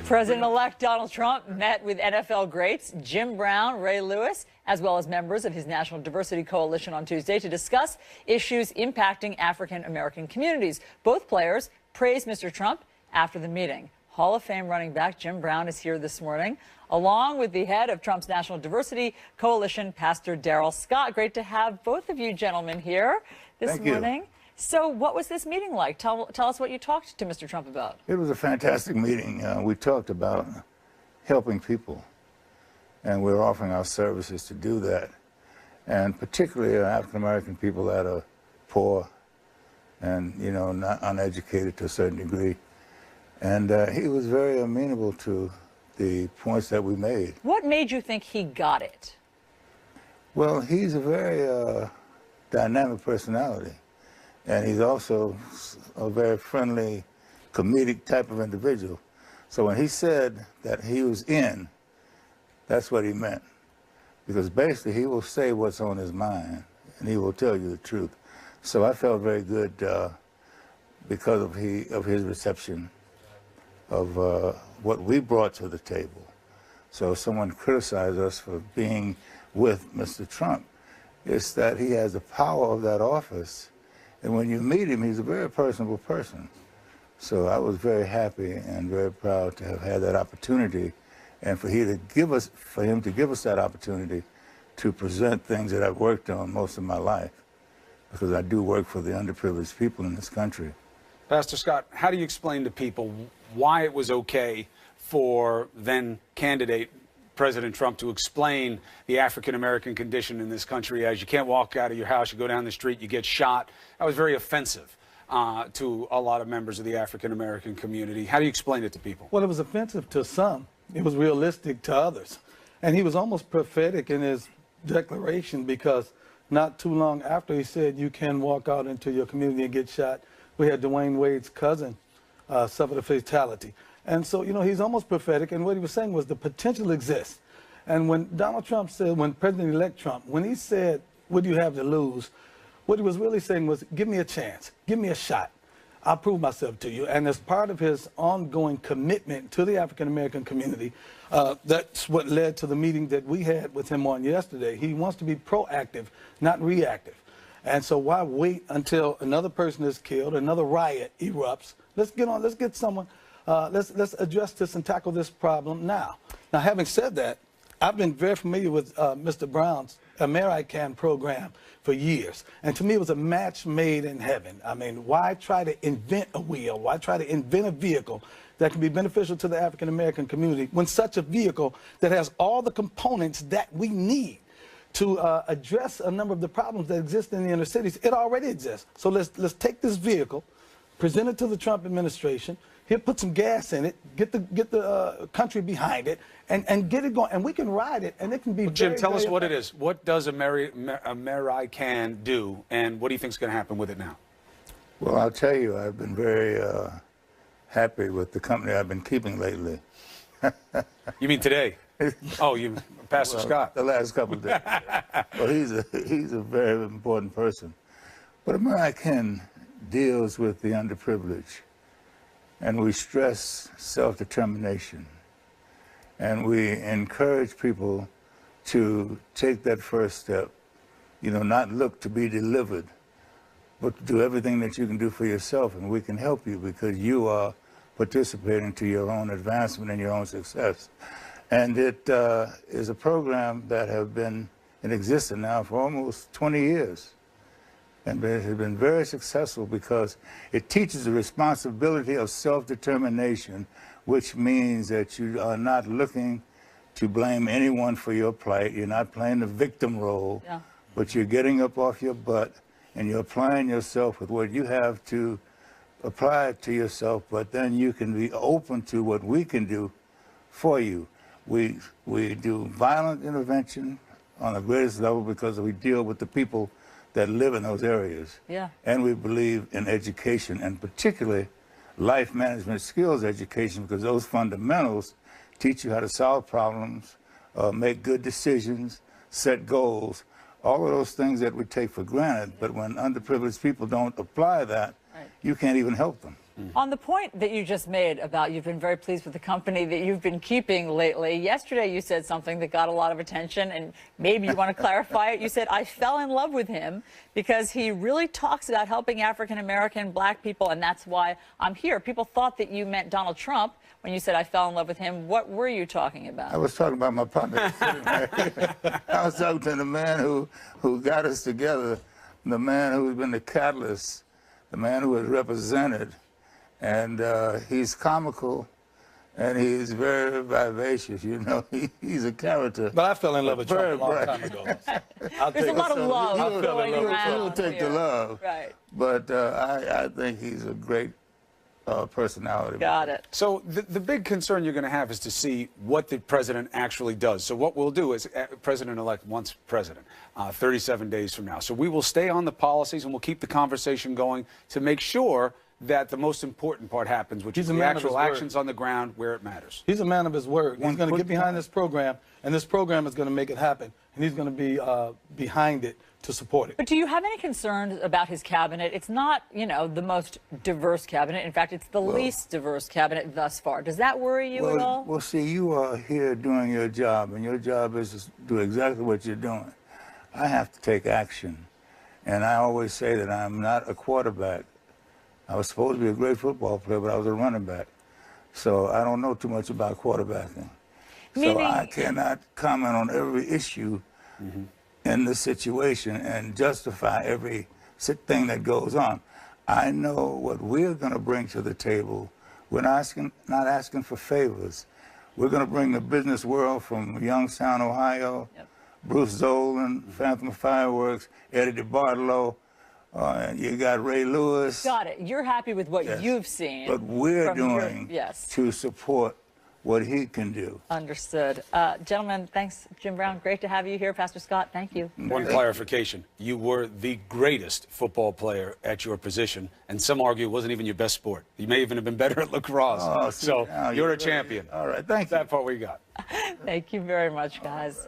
President-elect Donald Trump met with NFL greats Jim Brown, Ray Lewis, as well as members of his National Diversity Coalition on Tuesday to discuss issues impacting African-American communities. Both players praised Mr. Trump after the meeting. Hall of Fame running back Jim Brown is here this morning, along with the head of Trump's National Diversity Coalition, Pastor Darrell Scott. Great to have both of you gentlemen here this morning. So what was this meeting like? Tell us what you talked to Mr. Trump about. It was a fantastic meeting. We talked about helping people, and we're offering our services to do that, and particularly African-American people that are poor and, you know, not uneducated to a certain degree. And he was very amenable to the points that we made. What made you think he got it? Well, he's a very dynamic personality. And he's also a very friendly, comedic type of individual. So when he said that he was in, that's what he meant. Because basically he will say what's on his mind, and he will tell you the truth. So I felt very good because of his reception of what we brought to the table. So if someone criticized us for being with Mr. Trump, it's that he has the power of that office. And when you meet him, he's a very personable person. So I was very happy and very proud to have had that opportunity, and for him to give us that opportunity to present things that I've worked on most of my life, because I do work for the underprivileged people in this country. Pastor Scott, how do you explain to people why it was okay for then candidate President Trump to explain the African-American condition in this country as you can't walk out of your house, you go down the street, you get shot? That was very offensive to a lot of members of the African-American community. How do you explain it to people? Well, it was offensive to some. It was realistic to others. And he was almost prophetic in his declaration, because not too long after he said you can walk out into your community and get shot, we had Dwayne Wade's cousin suffered a fatality. And so, you know, he's almost prophetic, and what he was saying was the potential exists. And when Donald Trump said, when President-elect Trump, when he said, what do you have to lose? What he was really saying was, give me a chance, give me a shot. I'll prove myself to you. And as part of his ongoing commitment to the African-American community, that's what led to the meeting that we had with him on yesterday. He wants to be proactive, not reactive. And so why wait until another person is killed, another riot erupts? Let's get on, let's get someone. Let's address this and tackle this problem now. Now, having said that, I've been very familiar with Mr. Brown's AmeriCAN program for years. And to me, it was a match made in heaven. I mean, why try to invent a wheel? Why try to invent a vehicle that can be beneficial to the African-American community when such a vehicle that has all the components that we need to address a number of the problems that exist in the inner cities? It already exists. So let's take this vehicle, present it to the Trump administration. He'll put some gas in it, get the country behind it, and get it going. And we can ride it, and it can be Jim, tell us what effective. it is. What does AmeriCAN do, and what do you think is going to happen with it now? Well, I'll tell you, I've been very happy with the company I've been keeping lately. You mean today? Oh, you, Pastor Scott. The last couple of days. Well, he's a very important person. But AmeriCAN deals with the underprivileged. And we stress self-determination. And we encourage people to take that first step, you know, not look to be delivered, but to do everything that you can do for yourself. And we can help you because you are participating to your own advancement and your own success. And it is a program that has been in existence now for almost 20 years. And it has been very successful because it teaches the responsibility of self-determination, which means that you are not looking to blame anyone for your plight. You're not playing the victim role, but you're getting up off your butt and you're applying yourself with what you have to apply to yourself, but then you can be open to what we can do for you. We do violent intervention on the greatest level because we deal with the people that live in those areas. And we believe in education, and particularly life management skills education, because those fundamentals teach you how to solve problems, make good decisions, set goals, all of those things that we take for granted. But when underprivileged people don't apply that, you can't even help them. On the point that you just made about you've been very pleased with the company that you've been keeping lately, yesterday you said something that got a lot of attention, and maybe you want to clarify it. You said, I fell in love with him because he really talks about helping African-American, black people, and that's why I'm here. People thought that you meant Donald Trump when you said I fell in love with him. What were you talking about? I was talking about my partner. I was talking to the man who got us together, the man who's been the catalyst, the man who has represented. And he's comical, and he's very vivacious. You know, he's a character. But I fell in love with Trump a long time ago. There's a lot of love I fell in going love. around You'll take here. the love. Right. But I think he's a great personality. Got it. So the big concern you're going to have is to see what the president actually does. So what we'll do is President-elect wants president 37 days from now. So we will stay on the policies and we'll keep the conversation going to make sure that the most important part happens, which is the actual actions on the ground where it matters. He's a man of his word. He's going to get behind this program, and this program is going to make it happen. And he's going to be behind it to support it. But do you have any concerns about his cabinet? It's not, you know, the most diverse cabinet. In fact, it's the least diverse cabinet thus far. Does that worry you at all? Well, see, you are here doing your job, and your job is to do exactly what you're doing. I have to take action, and I always say that I'm not a quarterback. I was supposed to be a great football player, but I was a running back. So I don't know too much about quarterbacking. So I cannot comment on every issue in the situation and justify every thing that goes on. I know what we're going to bring to the table. We're not asking for favors. We're going to bring the business world from Youngstown, Ohio, Bruce Zolan, Phantom Fireworks, Eddie DeBartolo. You got Ray Lewis. Got it. You're happy with what you've seen. But we're doing to support what he can do. Understood. Gentlemen, thanks. Jim Brown, great to have you here. Pastor Scott, thank you. One clarification. You were the greatest football player at your position, and some argue it wasn't even your best sport. You may even have been better at lacrosse. Oh, so you're a champion. All right, thank you. That part we got. Thank you very much, guys.